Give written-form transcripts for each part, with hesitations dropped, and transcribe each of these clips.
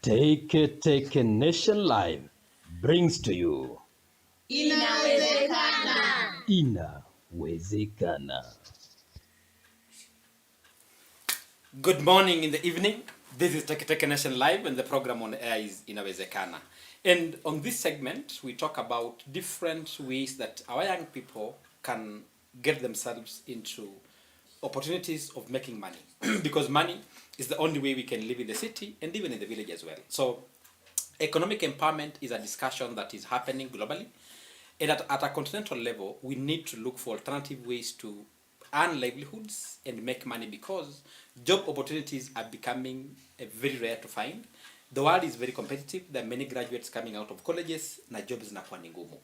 Teketeke Nation Live brings to you Inawezekana. Inawezekana. Good morning in the evening. This is Teketeke Nation Live and the program on air is Inawezekana. And on this segment, we talk about different ways that our young people can get themselves into opportunities of making money. Because money is the only way we can live in the city and even in the village as well. So economic empowerment is a discussion that is happening globally. And at a continental level, we need to look for alternative ways to earn livelihoods and make money because job opportunities are becoming very rare to find. The world is very competitive. There are many graduates coming out of colleges na jobs zinakuwa ni ngumu.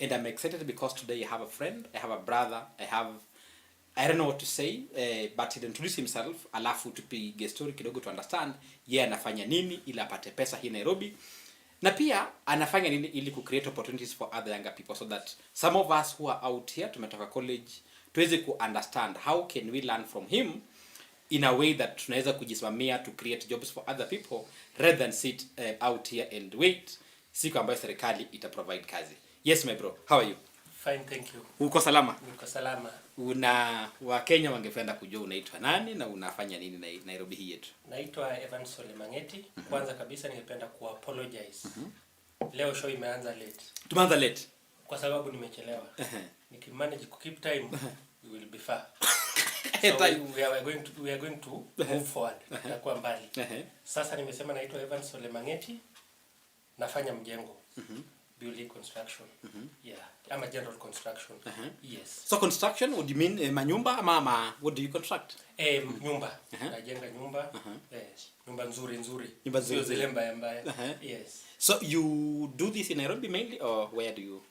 And I'm excited because today I have a friend, I have a brother, I don't know what to say, but he'll introduce himself, alafu tupige story kidogo to understand yeye anafanya nini ili apate pesa hii Nairobi. Na pia anafanya nini ili create opportunities for other younger people so that some of us who are out here tumetoka college tuweze ku understand how can we learn from him in a way that tunaweza kujisimamia to create jobs for other people rather than sit out here and wait siku ambayo serikali ita provide kazi. Yes my bro, how are you? Fine, thank you. Uko salama? Niko salama. Wa Kenya wangependa kujua unaitwa nani na unafanya nini Nairobi hii yetu? Naitwa Evan Solemangeti. Kwanza kabisa ningependa ku apologize. Leo show imeanza late. Tumeanza late kwa sababu nimechelewa. Nikimanage ku keep time, we will be far. So we are going to move forward. Kwa mbali. Sasa nimesema naitwa Evan Solemangeti. Nafanya mjengo. Building construction. Yeah, I'm a general construction. Yes. So construction, what do you mean? Manyumba ama what do you construct? Nyumba. Najenga nyumba. Yes. Nyumba nzuri. Sio zile mbaya. Yes. So you do this in Nairobi mainly or where do you?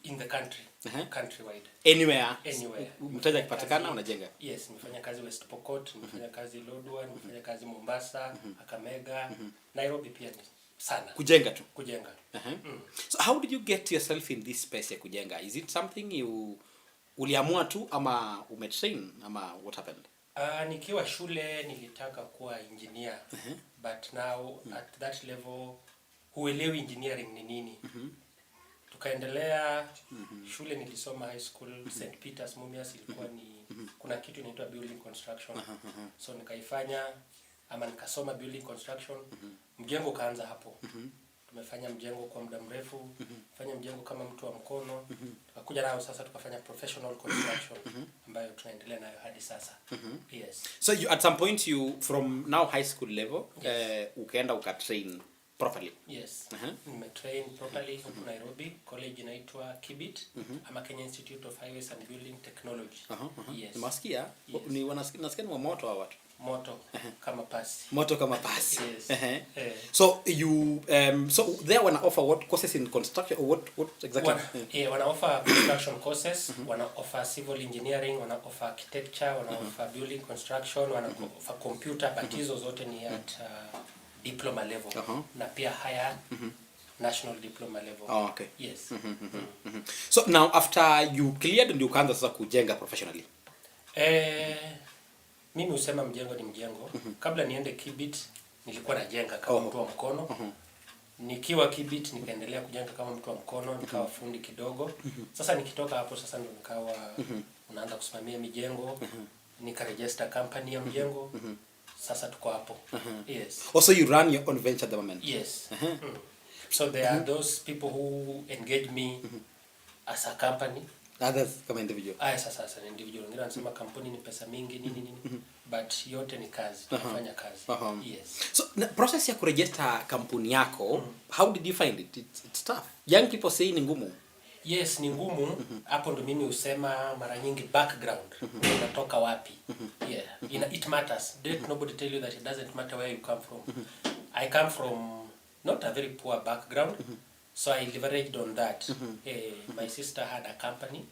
In the country. Countrywide. Anywhere. Mtaja kipatikana unajenga? Yes, nimefanya kazi West Pokot, nimefanya kazi Lodwar, nimefanya kazi Mombasa, Kakamega, Nairobi pia sana. Kujenga tu. Kujenga. So how did you get yourself in this space ya kujenga? Is it something you uliamua tu ama umetrain ama what happened? Nikiwa shule nilitaka kuwa engineer. But now at that level huelewi engineering ni nini. Tukaendelea shule nilisoma high school St. Peter's Mumias ilikuwa ni kuna kitu inaitwa building construction. So nikaifanya ama nikasoma building construction. Mjengo kaanza hapo. Tumefanya mjengo kwa muda mrefu, fanya mjengo kama mtu wa mkono. Tukakuja nao sasa tukafanya professional construction ambayo tunaendelea nayo hadi sasa. Yes. So you, at some point you from now high school level ukaenda ukatrain properly? Yes. Nimetrain properly huko Nairobi, college inaitwa KIBIT ama Kenya Institute of Highways and Building Technology. Yes. Nimesikia ni nasikia ni moto wa watu. Moto kama pasi. Moto kama pasi. Yes. So you so they wanna offer what courses in construction or what exactly? Wanna offer construction courses, wanna offer civil engineering, wanna offer architecture, wanna offer building construction, wanna offer computer, but hizo zote ni at diploma level na pia higher national diploma level. Oh, okay. Yes. So now after you cleared and you ukaanza sasa kujenga professionally? Mimi usema mjengo ni mjengo. Kabla niende KIBIT nilikuwa najenga kama mtu wa mkono. Nikiwa KIBIT nikaendelea kujenga kama mtu wa mkono, nikawa fundi kidogo. Sasa nikitoka hapo sasa ndo nikawa unaanza kusimamia mijengo. Nikaregister company ya mjengo. Sasa tuko hapo. Yes. Also you run your own venture at the moment? Yes. So there are those people who engage me as a company. Others kama individual. Sasa ni individual. Wengine wanasema kampuni ni pesa mingi nini. But yote ni kazi. Tunafanya kazi. Yes. So process ya kuregister kampuni yako, how did you find it? It's tough. Young people say ni ngumu. Yes, ni ngumu. Hapo ndo mimi usema mara nyingi background. Unatoka wapi? Yeah. It matters. Let nobody tell you that it doesn't matter where you come from. I come from not a very poor background. So I leveraged on that. My sister had a company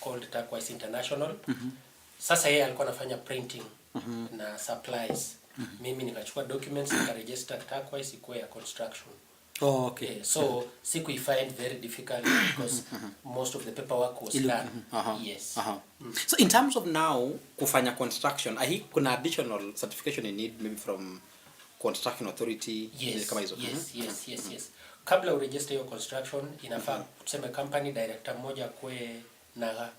called Turquoise International. Sasa yeye alikuwa anafanya printing na supplies. Mimi nikachukua documents nikaregister Turquoise ikuwe ya construction. Oh, okay. So siku find very difficult because most of the paperwork was done. Yes. So in terms of now kufanya construction, I think kuna additional certification you need maybe from construction authority kama hizo. Yes. Kabla uregister hiyo construction inafaa tuseme company director mmoja kwe na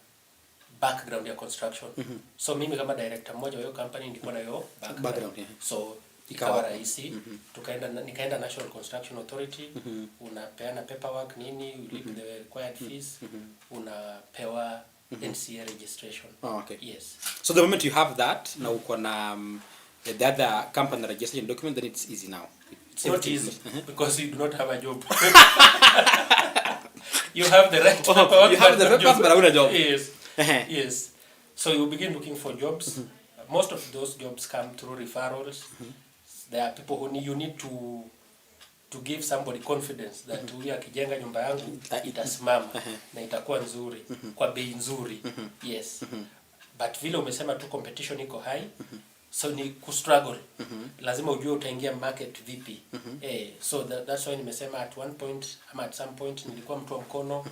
background ya construction. So mimi kama director mmoja wa hiyo company nilikuwa na hiyo background. So ikawa rahisi. Nikaenda National Construction Authority, unapeana paperwork nini, you leave the required fees, unapewa NCA registration. Yes. So the moment you have that, na uko na the other company registration document, then it's easy now. It's not easy because you do not have a job. You have the right paperwork. You have the papers, but not a job. Yes. Yes. So you begin looking for jobs. Most of those jobs come through referrals. There are people who you need to give somebody confidence that huyu akijenga nyumba yangu itasimama na itakuwa nzuri kwa bei nzuri. Yes. But vile umesema tu competition iko high. So ni kustruggle. Lazima ujue utaingia market vipi. So that's why nimesema at one point ama at some point nilikuwa mtu wa mkono,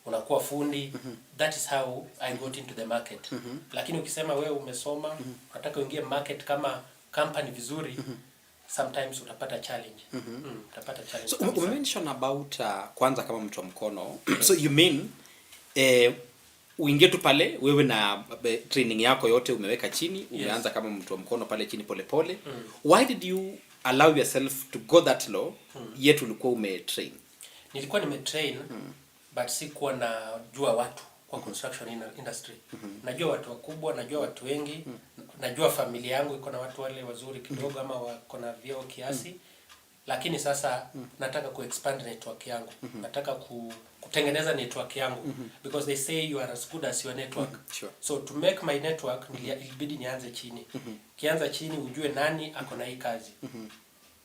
unakuwa fundi. That is how I got into the market. Lakini ukisema wewe umesoma, unataka uingie market kama company vizuri, sometimes utapata challenge. Utapata challenge. So we mentioned about kwanza kama mtu wa mkono. So you mean uingie tu pale wewe na training yako yote umeweka chini, umeanza kama mtu wa mkono pale chini pole pole. Why did you allow yourself to go that low yet ulikuwa umetrain? Nilikuwa nimetrain but sikuwa najua watu kwa construction industry. Najua watu wakubwa, najua watu wengi, najua familia yangu iko na watu wale wazuri kidogo ama wako na vyeo kiasi. Lakini sasa nataka ku-expand network yangu. Nataka kutengeneza network yangu. Because they say you are as good as your network. Sure. So to make my network, ilibidi nianze chini. Kianza chini ujue nani ako na hii kazi.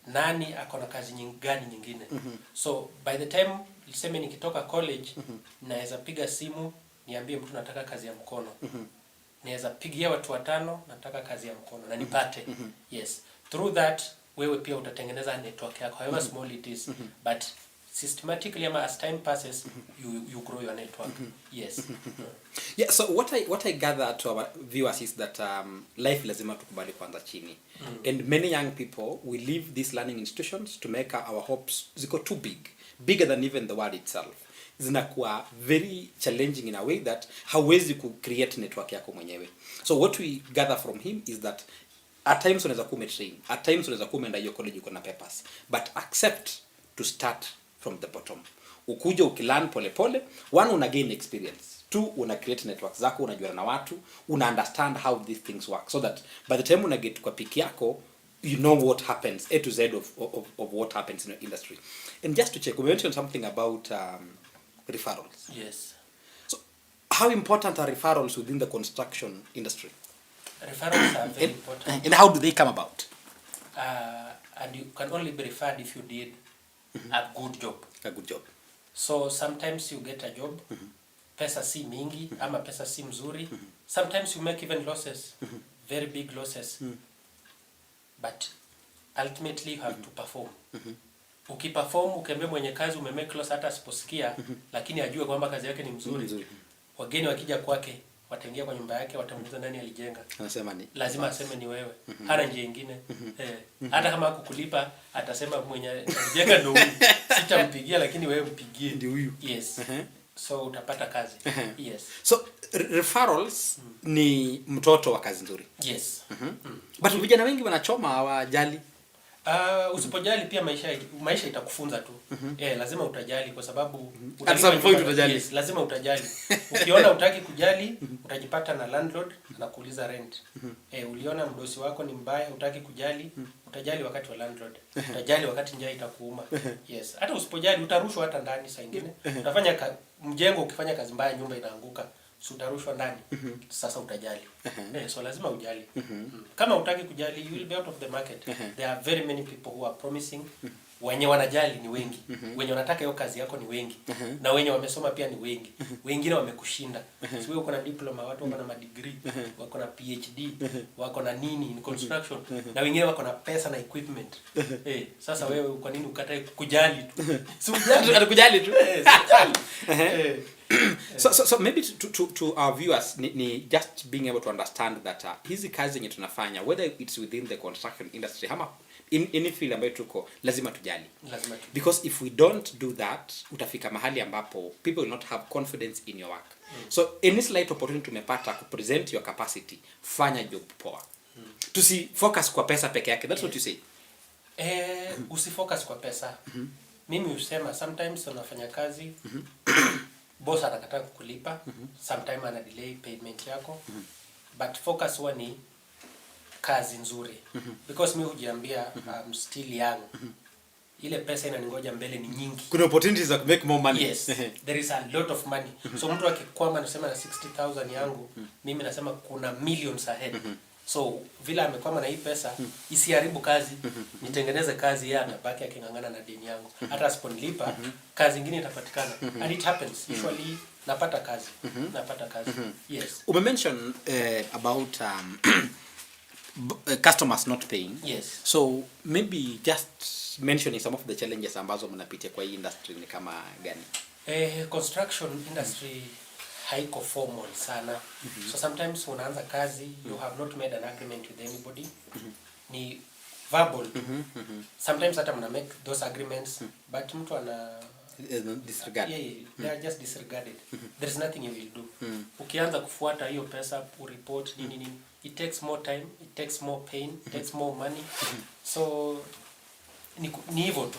Nani ako na kazi gani nyingine. So by the time niseme nikitoka college, naweza piga simu niambie mtu nataka kazi ya mkono. Naweza pigia watu 5 nataka kazi ya mkono na nipate. Yes. Through that wewe pia utatengeneza network yako, however small it is, but systematically as time passes you grow your network. Yes. Yeah, so what I gather to our viewers is that life lazima tukubali kwanza chini. And many young people we leave these learning institutions to make our hopes ziko too bigger than even the world itself. Zinakuwa very challenging in a way that hauwezi ku create network yako mwenyewe. So what we gather from him is that at times unaweza kuwa train, at times unaweza kuwa umeenda hiyo college uko na papers, but accept to start from the bottom. Ukuja ukilearn pole pole, one una gain experience, two una create networks zako, unajua na watu, una understand how these things work, so that by the time una get kwa piki yako you know what happens, A to Z of what happens in the industry. And just to check, we mentioned something about referrals. Yes. So how important are referrals within the construction industry? Referrals are very important. And how do they come about? And you can only be referred if you did a good job. A good job. So sometimes you get a job, pesa si mingi, ama pesa si mzuri. Sometimes you make even losses, very big losses. But ultimately you have to perform. Ukiperform, ukiambia mwenye kazi umemake loss hata asiposikia, lakini ajue kwamba kazi yake ni mzuri. Wageni wakija kwake, wataingia kwa nyumba yake, watamuuliza nani alijenga. Anasema ni lazima aseme ni wewe. Hana njia nyingine. Hata kama hakukulipa atasema mwenye alijenga ndio huyu. Sitampigia lakini wewe mpigie. Ndio huyu. Yes. So utapata kazi. Yes. So referrals ni mtoto wa kazi nzuri. Yes. But vijana wengi wanachoma hawajali. Usipojali pia maisha itakufunza tu. Lazima utajali kwa sababu yes, lazima utajali. Ukiona utaki kujali, utajipata na landlord anakuuliza rent. Uliona mdosi wako ni mbaya, utaki kujali, utajali wakati wa landlord. Utajali wakati njaa itakuuma. Yes. Hata usipojali utarushwa hata ndani saa nyingine. Utafanya mjengo ukifanya kazi mbaya nyumba inaanguka. So utarushwa ndani. Sasa utajali. So lazima ujali. Kama utaki kujali, you will be out of the market. There are very many people who are promising. Wenye wanajali ni wengi. Wenye wanataka hiyo kazi yako ni wengi. Na wenye wamesoma pia ni wengi. Wengine wamekushinda. So wewe uko na diploma, watu wako na madegree, wako na PhD, wako na nini in construction, na wengine wako na pesa na equipment. Sasa wewe kwa nini ukatae kujali tu? Si ujali, atakujali tu. So maybe to our viewers ni just being able to understand that hizi kazi zenye tunafanya, whether it's within the construction industry ama in any field ambayo tuko, lazima tujali. Because if we don't do that, utafika mahali ambapo people will not have confidence in your work. So any slight opportunity tumepata ku present your capacity, fanya job poa. Tusi focus kwa pesa peke yake. That's what you say. Usifocus kwa pesa. Mimi husema sometimes unafanya kazi, boss anakataa kukulipa, sometimes ana delay payment yako, but focus huwa ni kazi nzuri. Because mimi hujiambia I'm still young. Ile pesa inaningoja mbele ni nyingi. Kuna opportunities to make more money. Yes, there is a lot of money. So mtu akikwama anasema na 60,000 yangu, mimi nasema kuna millions ahead. So vile amekwama na hii pesa, isiharibu kazi, nitengeneze kazi, yeye atabaki akingangana na deni yangu. Hata asiponilipa, kazi nyingine itapatikana. And it happens. Usually napata kazi. Napata kazi. Yes. We mentioned about customers not paying. Yes. So maybe just mentioning some of the challenges ambazo mnapitia kwa hii industry ni kama gani? Construction industry haiko formal sana. So sometimes unaanza kazi, you have not made an agreement with anybody. Ni verbal. Sometimes hata mna make those agreements, but mtu ana disregard. Yeah, they are just disregarded. There is nothing you will do. Ukianza kufuata hiyo pesa, report nini, it takes more time, it takes more pain, it takes more money. So ni hivyo tu.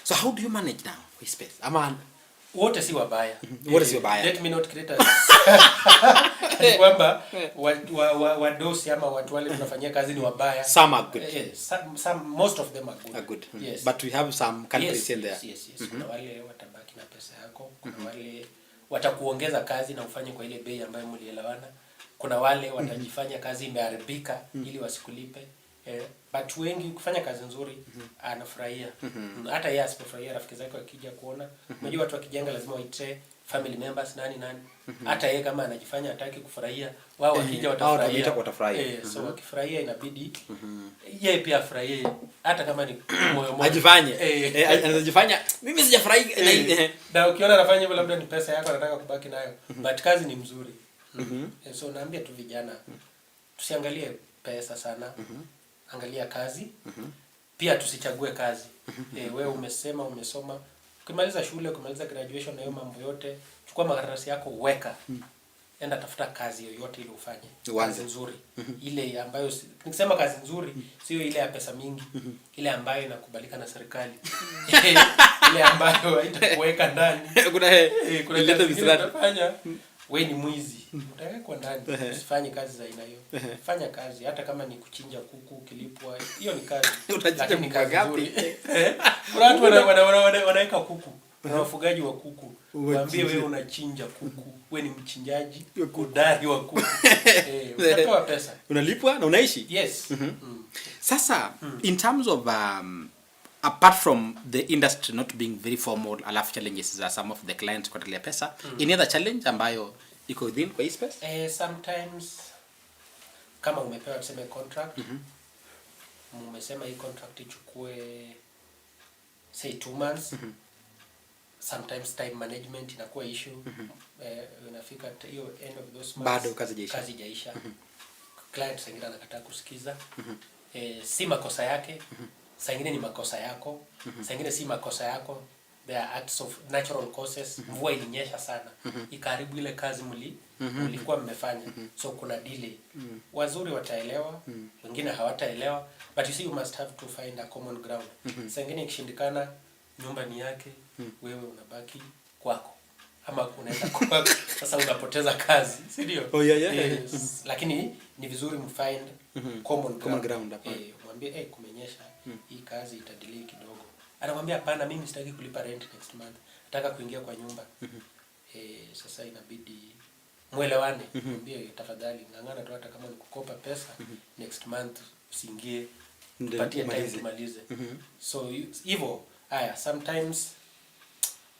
So how do you manage now with space? Ama wote si wabaya. Wote si wabaya. Let me not create a kwamba wadosi ama watu wale tunafanyia kazi ni wabaya. Some are good. Some most of them are good. Are good. Yes. But we have some countries in there. Yes. Kuna wale watabaki na pesa yako, kuna wale watakuongeza kazi na ufanye kwa ile bei ambayo mlielewana. Kuna wale watajifanya kazi imeharibika ili wasikulipe. But wengi kufanya kazi nzuri anafurahia. Hata yeye asipofurahia, rafiki zake wakija kuona, unajua watu wakijenga lazima waite family members nani. Hata yeye kama anajifanya hataki kufurahia, wao wakija watafurahia. So wakifurahia inabidi yeye pia afurahie, hata kama ni moyo moyo ajifanye. Anajifanya mimi sijafurahi na ukiona anafanya hivyo labda ni pesa yako anataka kubaki nayo. But kazi ni mzuri. So naambia tu vijana tusiangalie pesa sana. Angalia kazi. Pia tusichague kazi. Wewe umesoma, ukimaliza shule, ukimaliza graduation na hiyo mambo yote, chukua makaratasi yako uweka. Enda tafuta kazi yoyote ile ufanye. Kazi nzuri. Ile ambayo nikisema kazi nzuri sio ile ya pesa mingi, ile ambayo inakubalika na serikali. Ile ambayo haitakuweka ndani. Kuna ile utafanya wewe ni mwizi, utawekwa ndani. Usifanye kazi za aina hiyo. Fanya kazi hata kama ni kuchinja kuku ukilipwa, hiyo ni kazi. Lakini kazi nzuri. Kuna watu wanaweka kuku, na wafugaji wa kuku. Waambie wewe unachinja kuku, wewe ni mchinjaji, hodari wa kuku. Utapewa pesa. Unalipwa na unaishi. Yes. Sasa in terms of apart from the industry not being very formal, alafu challenges za some of the clients kwa ile pesa, any other challenge ambayo iko within kwa space? Sometimes kama umepewa tuseme contract, umesema hii contract ichukue say 2 months. Sometimes time management inakuwa issue. Inafika hiyo end of those months bado kazi haijaisha. Client sengine anakataa kusikiza. Si makosa yake. Sengine ni makosa yako. Sengine si makosa yako. There are acts of natural causes. Mvua ilinyesha sana. Ikaribu ile kazi mlikuwa mmefanya. So kuna delay. Wazuri wataelewa, wengine hawataelewa. But you see, you must have to find a common ground. Sengine ikishindikana, nyumba ni yake, wewe unabaki kwako. Ama unaenda kwako. Sasa unapoteza kazi, si ndio? Yes. Lakini ni vizuri mfind common ground. Mwambie kumenyesha, hii kazi itadelay kidogo. Anamwambia hapana, mimi sitaki kulipa rent next month. Nataka kuingia kwa nyumba. Sasa inabidi muelewane. Mwambie tafadhali ngangana tu, hata kama ni kukopa pesa next month usiingie. Tupatie time tumalize. So hivyo sometimes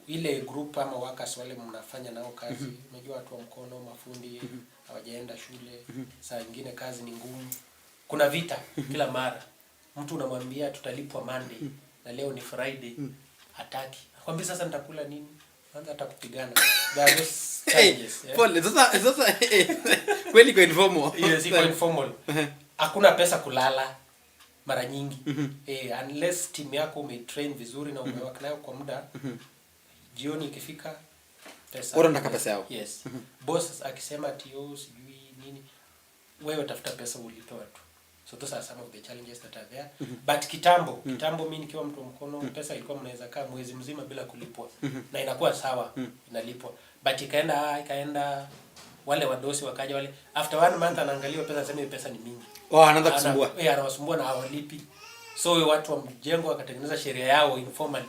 ile group ama workers wale mnafanya nao kazi, unajua watu wa mkono, mafundi hawajaenda shule, saa nyingine kazi ni ngumu. Kuna vita kila mara. Mtu unamwambia tutalipwa Monday na leo ni Friday, hataki. Akwambia sasa nitakula nini? hata kupigana. There are those challenges. Pole, sasa kweli kwa informal. Yes, iko informal. Hakuna pesa kulala mara nyingi. Unless team yako umetrain vizuri na umeweka nayo kwa muda. Jioni ikifika pesa. Ora ndaka pesa yao. Yes. Boss akisema tio sijui nini, wewe tafuta pesa ulipewa tu. So those are some of the challenges that are there. But kitambo mimi nikiwa mtu mkono, pesa ilikuwa mnaweza kaa mwezi mzima bila kulipwa. Na inakuwa sawa, inalipwa. But ikaenda wale wadosi wakaja wale after 1 month anaangalia pesa, sema pesa ni mingi. Anaanza kusumbua. Anawasumbua na hawalipi. So watu wa mjengo wakatengeneza sheria yao informally.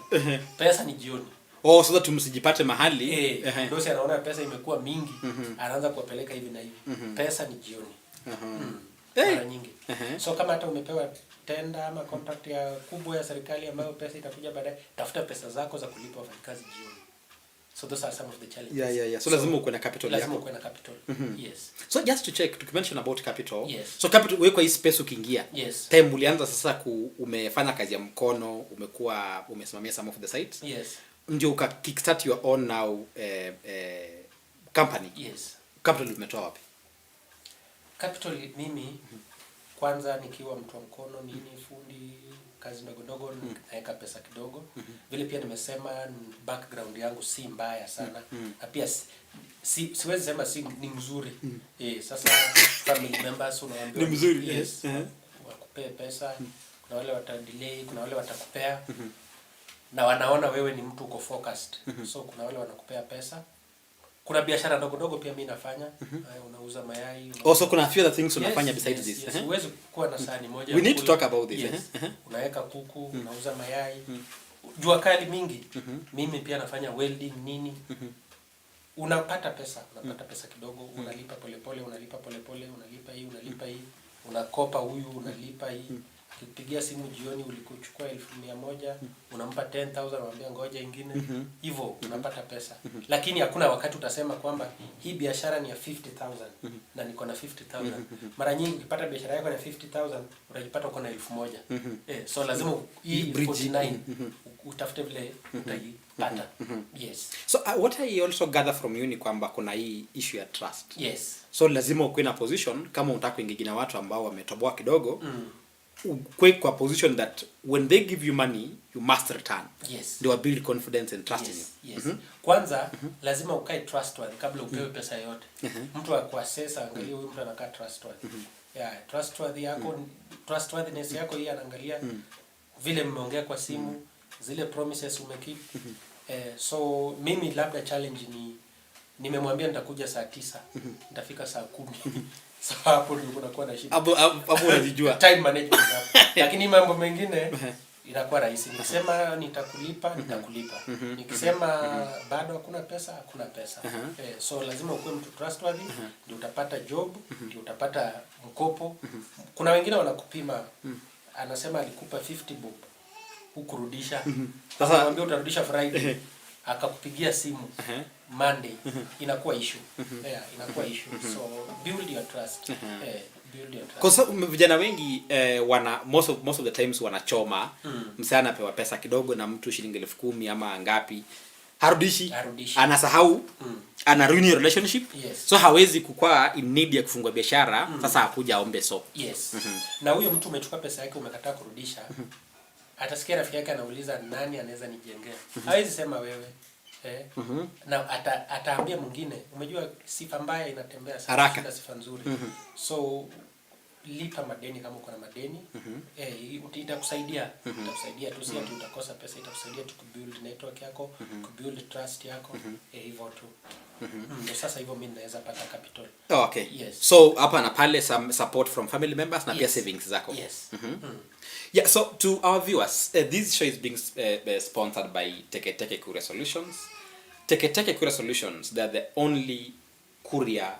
Pesa ni jioni. So that msijipate mahali. Dosi anaona pesa imekuwa mingi, anaanza kuwapeleka hivi na hivi. Pesa ni jioni. Mara nyingi. So kama hata umepewa tenda ama contract ya kubwa ya serikali ambayo pesa itakuja baadaye, tafuta pesa zako za kulipa wafanyakazi jioni. So those are some of the challenges. Yeah. So lazima uwe na capital yako. Lazima uwe na capital. Yes. So just to check, to mention about capital. Yes. So capital wewe kwa hii space ukiingia. Yes. Time ulianza sasa umefanya kazi ya mkono, umesimamia some of the sites. Yes. Ndio uka kickstart your own now company. Yes. Capital umetoa wapi? Capital mimi kwanza nikiwa mtu wa mkono fundi kazi ndogo naweka pesa kidogo. Vile pia nimesema background yangu si mbaya sana. Na pia siwezi sema ni mzuri. Sasa family members unawaambia ni mzuri. Yes. Wakupea pesa, kuna wale watadelay, kuna wale watakupea. Na wanaona wewe ni mtu uko focused. So kuna wale wanakupea pesa. Kuna biashara ndogo pia mimi nafanya. Unauza mayai. Also kuna few other things unafanya besides this. Yes. Huwezi kuwa na sahani moja. We need to talk about this. Yes. Unaweka kuku, unauza mayai. Jua kali mingi. Mimi pia nafanya welding nini. Unapata pesa kidogo, unalipa polepole, unalipa hii. Unakopa huyu, unalipa hii. Ukipigia simu jioni ulikuchukua 1,100, unampa 10,000, unamwambia ngoja ingine. Hivyo unapata pesa. Lakini hakuna wakati utasema kwamba hii biashara ni ya 50,000 na niko na 50,000. Mara nyingi ukipata biashara yako na 50,000, unajipata uko na 1,000. So lazima hii 49 utafute vile utaipata. Yes. So what I also gather from you ni kwamba kuna hii issue ya trust. Yes. So lazima uwe na position kama unataka kuingia na watu ambao wametoboa kidogo. Kwa position that when they give you money you must return. Yes. They will build confidence and trust in you. Yes. Kwanza lazima ukae trustworthy kabla upewe pesa yote. Mtu akuassess angalia huyu mtu anakaa trustworthy. Trustworthy yako, trustworthiness yako hii anaangalia vile mmeongea kwa simu, zile promises umekeep. So mimi labda challenge nimemwambia nitakuja saa 9, nitafika saa 10. So hapo ndio kunakuwa na shida. Hapo unajijua. Time management hapo. Lakini mambo mengine inakuwa rahisi. Nikisema nitakulipa. Nikisema bado hakuna pesa. So lazima ukuwe mtu trustworthy, ndio utapata job, ndio utapata mkopo. Kuna wengine wanakupima, anasema alikupa 50 bob, hukurudisha. Sasa anamwambia utarudisha Friday. Akakupigia simu Monday, inakuwa issue. Inakuwa issue. So build your trust. Build your trust. Kwa sababu vijana wengi most of the times wanachoma. Msana apewa pesa kidogo na mtu shilingi 10,000 ama ngapi, harudishi. Anasahau. Ana ruin your relationship. Yes. So hawezi kukua in need ya kufungua biashara. Sasa hakuja aombe so. Yes. Na huyo mtu umechukua pesa yake umekataa kurudisha. Atasikia rafiki yake anauliza nani anaweza nijengea. Hawezi sema wewe. Na ataambia mwingine, umejua sifa mbaya inatembea sana na sifa nzuri. So lipa madeni kama uko na madeni. Itakusaidia tu, si ati utakosa pesa, itakusaidia tu kubuild network yako, kubuild trust yako. Hivyo tu. Ndio sasa hivyo mimi naweza pata capital. Okay. Yes. So hapa na pale some support from family members na pia savings zako. Yes. Yeah, so to our viewers, this show is being sponsored by Teketeke Courier Solutions. Teketeke Courier Solutions, they are the only courier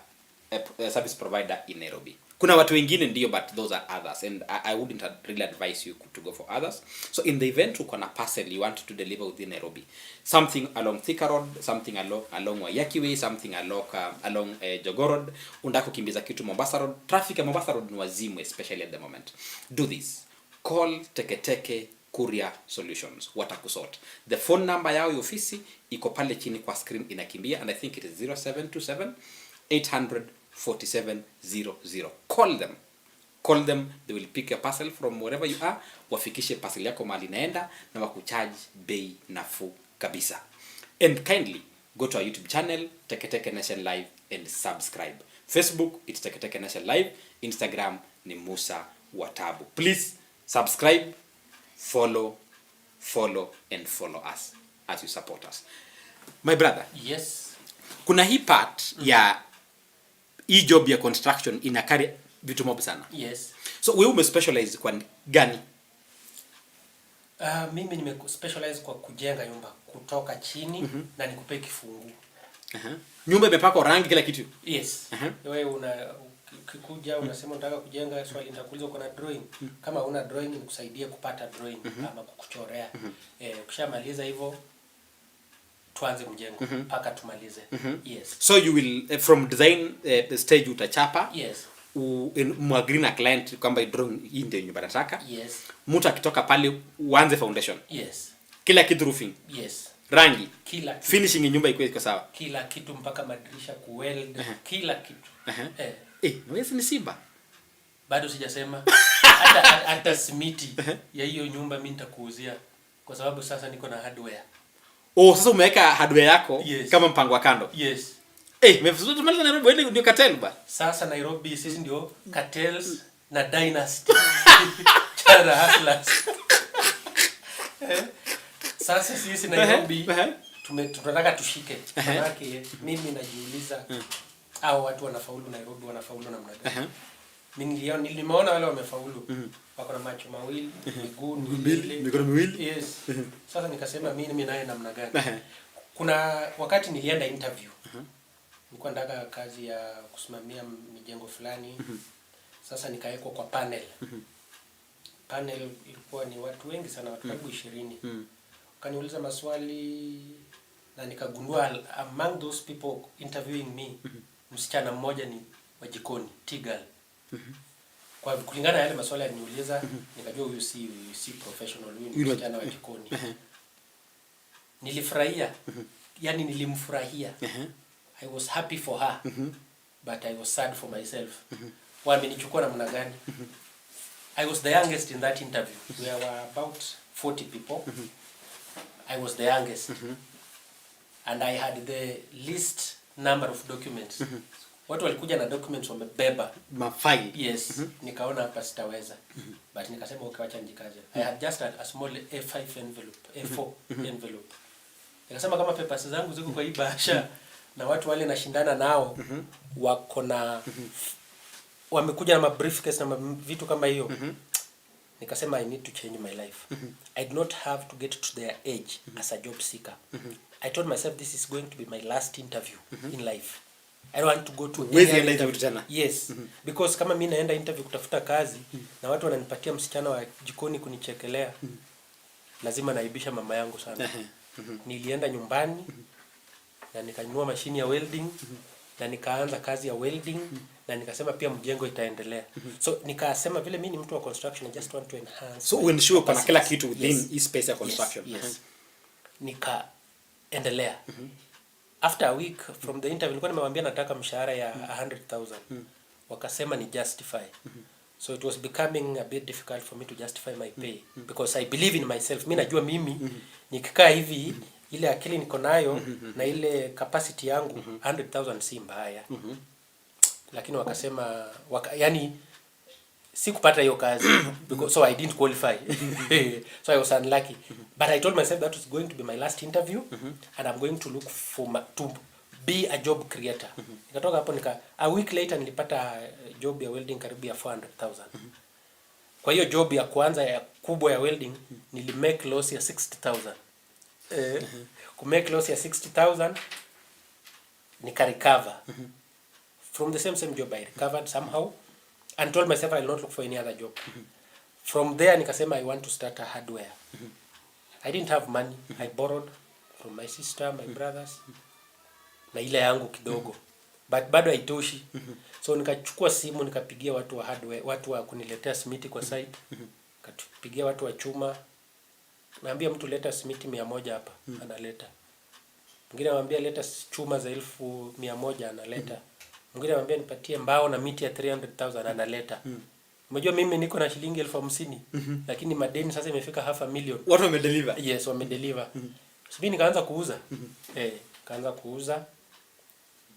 service provider in Nairobi. Kuna watu wengine ndio, but those are others, and I wouldn't really advise you to go for others. So in the event uko na parcel you want to deliver within Nairobi, something along Thika Road, something along Waiyaki Way, something along Jogoo Road, unataka kukimbiza kitu Mombasa Road, traffic ya Mombasa Road ni wazimu especially at the moment. Do this. Call Teketeke Courier Solutions watakusort. The phone number yao ya ofisi iko pale chini kwa screen inakimbia, and I think it is 0727 800 4700. Call them, they will pick a parcel from wherever you are, wafikishe parcel yako mahali inaenda na wakucharge bei nafuu kabisa. And kindly go to our YouTube channel Teketeke Nation Live and subscribe. Facebook it's Teketeke Nation Live, Instagram ni Musa Watabu. Please subscribe, follow and follow us as you support us. My brother, Yes. kuna hii part ya hii job ya construction inakari vitu mob sana. Yes. So wewe umespecialize kwa gani? Mimi nimespecialize kwa kujenga nyumba kutoka chini na nikupe kifungu. Nyumba imepakwa rangi kila kitu. Yes. Wewe ukikuja unasema unataka kujenga, swali nitakuuliza uko na drawing. Kama una drawing nikusaidie kupata drawing ama kukuchorea. Ukishamaliza hivyo tuanze mjengo mpaka tumalize. Yes. So you will from design stage utachapa. Yes. Muagree na client kwamba drawing hii ndio nyumba nataka. Yes. Mtu akitoka pale uanze foundation. Yes. Kila kitu, roofing. Yes. Rangi. Kila kitu. Finishing nyumba iko sawa. Kila kitu mpaka madirisha kuweld, kila kitu. Wewe ni Simba. Bado sijasema hata simiti ya hiyo nyumba mimi nitakuuzia kwa sababu sasa niko na hardware. Sasa umeweka hardware yako. Yes. Kama mpango wa kando. Yes. Mmefuzu tumaliza Nairobi, wewe ndio cartel ba. Sasa Nairobi sisi ndio cartels na dynasty. Chara hustlers. Sasa sisi Nairobi tunataka tushike. Maana mimi najiuliza hao watu wanafaulu Nairobi wanafaulu namna gani? Mimi nilimeona wale wamefaulu. Wako na macho mawili, miguu miwili, mikono miwili. Yes. Sasa nikasema mimi naye namna gani? Kuna wakati nilienda interview. Nilikuwa nataka kazi ya kusimamia mijengo fulani. Sasa nikaekwa kwa panel. Panel ilikuwa ni watu wengi sana, watu karibu 20. Wakaniuliza maswali na nikagundua among those people interviewing me, msichana mmoja ni wa jikoni, Tigal. Kwa kulingana na yale maswali aliniuliza, nikajua huyu si professional, huyu ni msichana wa jikoni. Nilifurahia. Yani nilimfurahia. I was happy for her, but I was sad for myself. Wamenichukua namna gani? I was the youngest in that interview. There were about 40 people. I was the youngest. And I had the least number of documents. Watu walikuja na documents wamebeba mafile. Yes. Nikaona hapa sitaweza. But nikasema ukiwacha njikaje. I had just a small A5 envelope, A4 envelope. Nikasema kama papers zangu ziko kwa hii bahasha na watu wale nashindana nao wako na wamekuja na mabriefcase na vitu kama hiyo. Nikasema I need to change my life. I do not have to get to their age as a job seeker. I told myself this is going to be my last interview in life. I don't want to go to any interview tena. Yes. Because kama mimi naenda interview kutafuta kazi na watu wananipatia msichana wa jikoni kunichekelea, lazima naibisha mama yangu sana. Nilienda nyumbani na nikanunua mashini ya welding na nikaanza kazi ya welding na nikasema pia mjengo itaendelea. So nikasema vile mimi ni mtu wa construction, I just want to enhance. So ensure pana kila kitu within his space ya construction. Yes. Nikaendelea. After a week from the interview nilikuwa nimewaambia nataka mshahara ya 100,000. Wakasema ni justify. So it was becoming a bit difficult for me to justify my pay because I believe in myself. Mimi najua mimi nikikaa hivi ile akili niko nayo na ile capacity yangu 100,000 si mbaya. Lakini wakasema yani sikupata hiyo kazi because so I didn't qualify. So I was unlucky. But I told myself that was going to be my last interview and I'm going to look for to be a job creator. Nikatoka hapo a week later nilipata job ya welding karibu ya 400,000. Kwa hiyo job ya kwanza ya kubwa ya welding nilimake loss ya 60,000. Kumake loss ya 60,000 nika recover. From the same job I recovered somehow and told myself I will not look for any other job. From there nikasema I want to start a hardware. I didn't have money. I borrowed from my sister, my brothers. Na ile yangu kidogo. But bado haitoshi. So nikachukua simu nikapigia watu wa hardware, watu wa kuniletea simiti kwa site. Nikapigia watu wa chuma, Naambia mtu leta simiti 100 hapa, analeta. Mwingine anamwambia leta chuma za 1,100 analeta. Mwingine anamwambia nipatie mbao na miti ya 300,000 analeta. Unajua mimi niko na shilingi 50,000 lakini madeni sasa imefika 500,000. Watu wamedeliver. Yes, wamedeliver. Mimi nikaanza kuuza. Kaanza kuuza.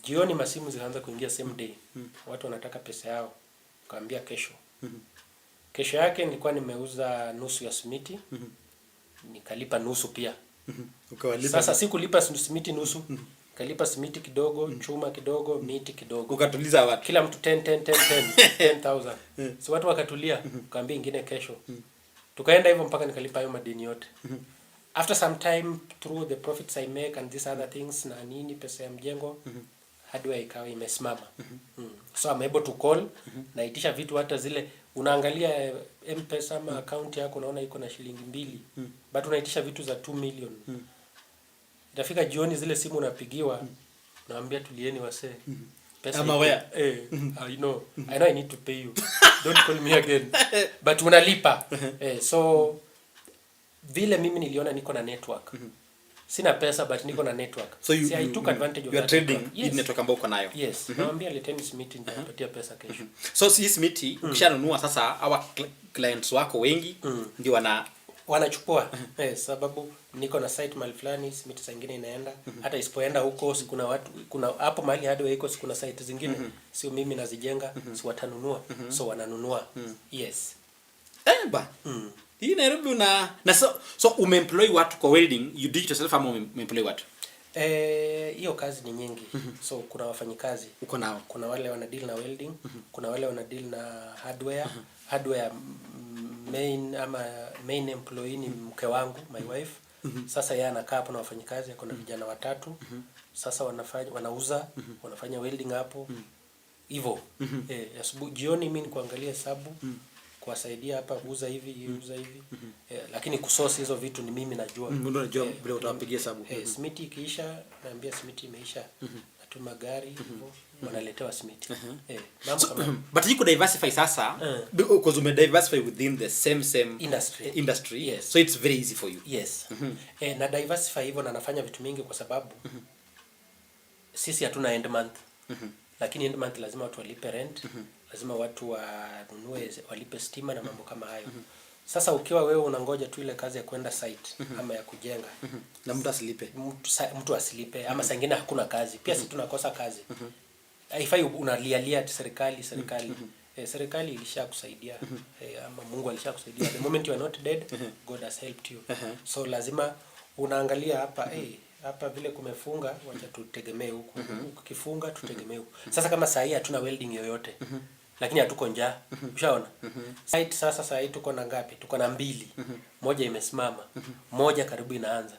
Jioni masimu zikaanza kuingia same day. Watu wanataka pesa yao. Kaambia kesho. Kesho yake nilikuwa nimeuza nusu ya simiti. Nikalipa nusu pia. Sasa sikulipa simiti nusu. Kalipa simiti kidogo, chuma kidogo, miti kidogo. Ukatuliza watu. Kila mtu 10,000. Si watu wakatulia, kaambia ingine kesho. Tukaenda hivyo mpaka nikalipa hayo madeni yote. After some time through the profits I make and these other things na nini pesa ya mjengo, hardware ikawa imesimama. So I'm able to call, naitisha vitu hata zile unaangalia M-Pesa ama account yako unaona iko na shilingi 2, but unaitisha vitu za 2 million. Itafika jioni zile simu unapigiwa, naambia tulieni wasee. Pesa I'm aware. I know I need to pay you. Don't call me again. But unalipa. So vile mimi niliona niko na network. Sina pesa but niko na network. So I took advantage of you are that. trading in network ambayo uko nayo. Yes. Naambia leteni simiti nitapatia pesa kesho. So hii simiti ukishanunua sasa our clients wako wengi ndio wanachukua. Sababu niko na site mahali fulani, simiti zingine inaenda. Hata isipoenda huko kuna watu kuna hapo mahali hadi iko kuna site zingine sio mimi nazijenga, si watanunua. So wananunua. Yes. Hii Nairobi na so umeemploy watu kwa welding, you did it yourself ama umeemploy watu? Hiyo kazi ni nyingi. So kuna wafanyikazi uko nao, kuna wale wana deal na welding, kuna wale wana deal na hardware. Hardware main employee ni mke wangu, my wife. Sasa yeye anakaa hapo na wafanyikazi, kuna vijana 3. Sasa wanauza, wanafanya welding hapo. Hivyo. Asubuhi jioni mimi ni kuangalia hesabu, kuwasaidia hapa kuuza hivi, lakini kusource hizo vitu ni mimi najua. Unajua vile utawapigia hesabu. Simiti ikiisha, naambia simiti imeisha. Natuma gari hivyo, wanaletewa simiti. Mambo kama but you could diversify sasa because you diversify within the same industry. Yes. So it's very easy for you. Yes. Na diversify hivyo na nafanya vitu mingi kwa sababu sisi hatuna end month. Lakini end month lazima watu walipe rent, lazima watu wanunue, walipe stima na mambo kama hayo. Sasa ukiwa wewe unangoja tu ile kazi ya kwenda site ama ya kujenga na mtu asilipe, mtu asilipe ama saa nyingine hakuna kazi, pia sisi tunakosa kazi. Haifai unalialia serikali. Serikali ilishakusaidia, ama Mungu alishakusaidia. The moment you are not dead, God has helped you. So lazima unaangalia hapa hapa vile kumefunga, wacha tutegemee huku. Ukifunga tutegemee huku. Sasa kama saa hii hatuna welding yoyote, lakini hatuko njaa. Ushaona? Site sasa saa hii tuko na ngapi? Tuko na 2. Moja imesimama. Moja karibu inaanza.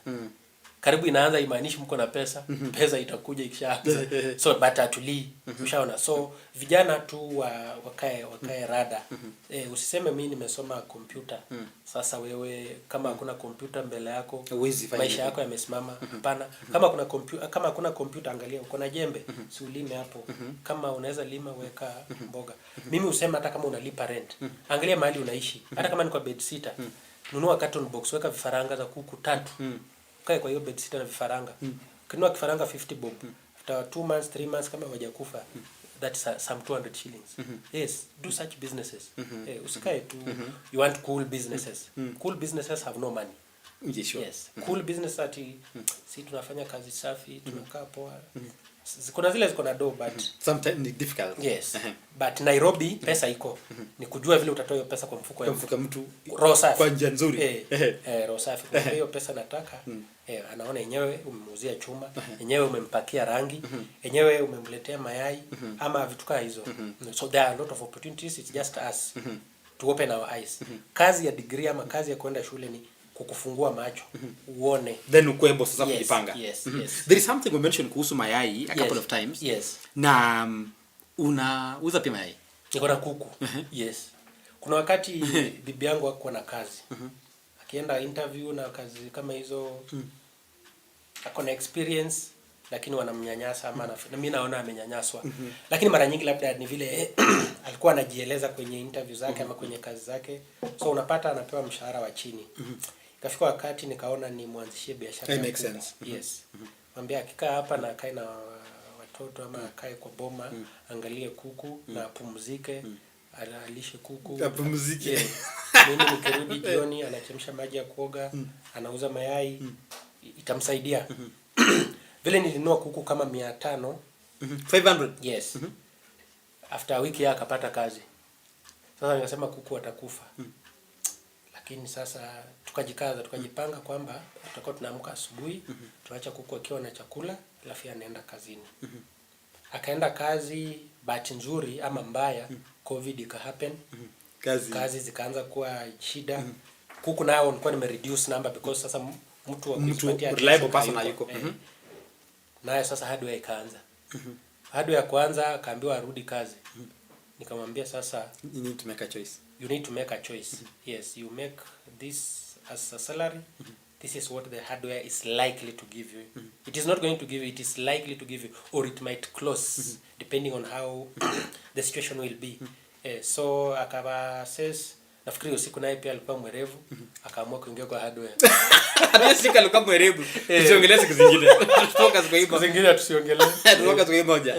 Karibu inaanza imaanishi mko na pesa. Pesa itakuja ikishaanza. So but atulii. Ushaona? So vijana tu wakae rada. Usiseme mimi nimesoma kompyuta. Sasa wewe kama hakuna kompyuta mbele yako, maisha yako yamesimama. Hapana. Kama hakuna kompyuta angalia uko na jembe, si ulime hapo. Kama unaweza lima weka mboga. Mimi usema hata kama unalipa rent, angalia mahali unaishi. Hata kama ni kwa bed sitter, nunua carton box, weka vifaranga za kuku 3. Kae kwa hiyo bed sitter na vifaranga. Ukinunua kifaranga 50 bob. After 2 months, 3 months kama hawajakufa, that's some 200 shillings. Yes, do such businesses. Usikae tu. You want cool businesses. Cool businesses have no money. Yes. Cool business si tunafanya kazi safi, tunakaa poa. Kuna zile ziko na do but sometimes ni difficult. Yes. But Nairobi pesa iko. Ni kujua vile utatoa hiyo pesa kwa mfuko ya mtu roho safi. Kwa njia nzuri. Roho safi. Kwa hiyo pesa nataka, anaona yenyewe umemuuzia chuma, yenyewe umempakia rangi, yenyewe umemletea mayai ama vitu kama hizo. So there are a lot of opportunities, it's just us to open our eyes. Kazi ya degree ama kazi ya kwenda shule ni kukufungua macho uone, then ukwebo sasa kujipanga. Yes. There is something we mentioned kuhusu mayai a couple of times. Yes. Na unauza pia mayai. Niko na kuku. Yes. Kuna wakati bibi yangu hakuwa na kazi. Akienda interview na kazi kama hizo, ako na experience lakini wanamnyanyasa ama na mimi naona amenyanyaswa. Lakini mara nyingi labda ni vile alikuwa anajieleza kwenye interview zake ama kwenye kazi zake. So unapata anapewa mshahara wa chini. Kafika wakati nikaona ni mwanzishie biashara. It makes sense. Yes. Mwambie akikaa hapa na akae na watoto ama akae kwa boma, angalie kuku na apumzike, alishe kuku. Apumzike. Yeah. Mimi nikirudi jioni anachemsha maji ya kuoga, anauza mayai, itamsaidia. Vile nilinunua kuku kama 500. 500. Yes. After a week yake akapata kazi. Sasa nikasema kuku watakufa. Lakini sasa tukajikaza, tukajipanga kwamba tutakuwa tunaamka asubuhi, tuacha kuku akiwa na chakula, alafu anaenda kazini. Akaenda kazi, bahati nzuri ama mbaya, COVID ika happen. Kazi zikaanza kuwa shida. Kuku nao nilikuwa nimereduce number because sasa mtu wa kuipatia reliable person hayuko. Naye sasa hardware ikaanza. Hardware kwanza akaambiwa arudi kazi. Nikamwambia sasa you need to make a choice. You need to make a choice. Yes, you make this as a salary. This is what the hardware is likely to give you. It is not going to give you, it is likely to give you, or it might close depending on how the situation will be. So akaba says nafikiri usiku naye pia alikuwa mwerevu, akaamua kuingia kwa hardware. Hadi siku alikuwa mwerevu. Tusiongelee siku zingine. Focus kwa hiyo. Zingine tusiongelee. Focus kwa hiyo moja.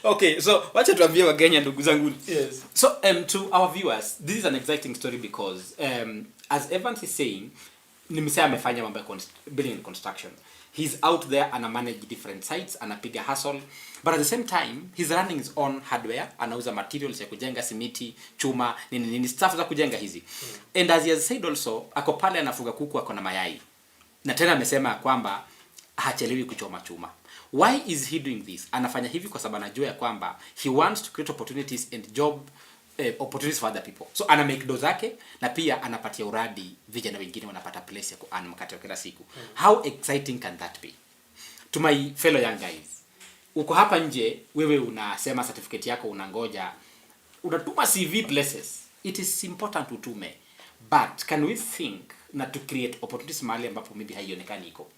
Okay, so wacha tuambie Wakenya ndugu zangu. Yes. So to our viewers, this is an exciting story because as Evans is saying, nimesema amefanya mambo ya building and construction. He's out there and manage different sites, anapiga hustle, but at the same time he's running his own hardware, anauza materials ya kujenga, simiti, chuma, nini stuff za kujenga hizi. And as he has said also, ako pale anafuga kuku, ako na mayai. Na tena amesema kwamba hachelewi kuchoma chuma. Why is he doing this? Anafanya hivi kwa sababu anajua ya kwamba he wants to create opportunities and job opportunities for other people. So ana make do zake na pia anapatia uradi vijana wengine wanapata place ya kuearn mkate kila siku. How exciting can that be? To my fellow young guys. Uko hapa nje, wewe unasema certificate yako unangoja, unatuma CV places. It is important utume. But can we think na to create opportunities mahali ambapo maybe haionekani iko?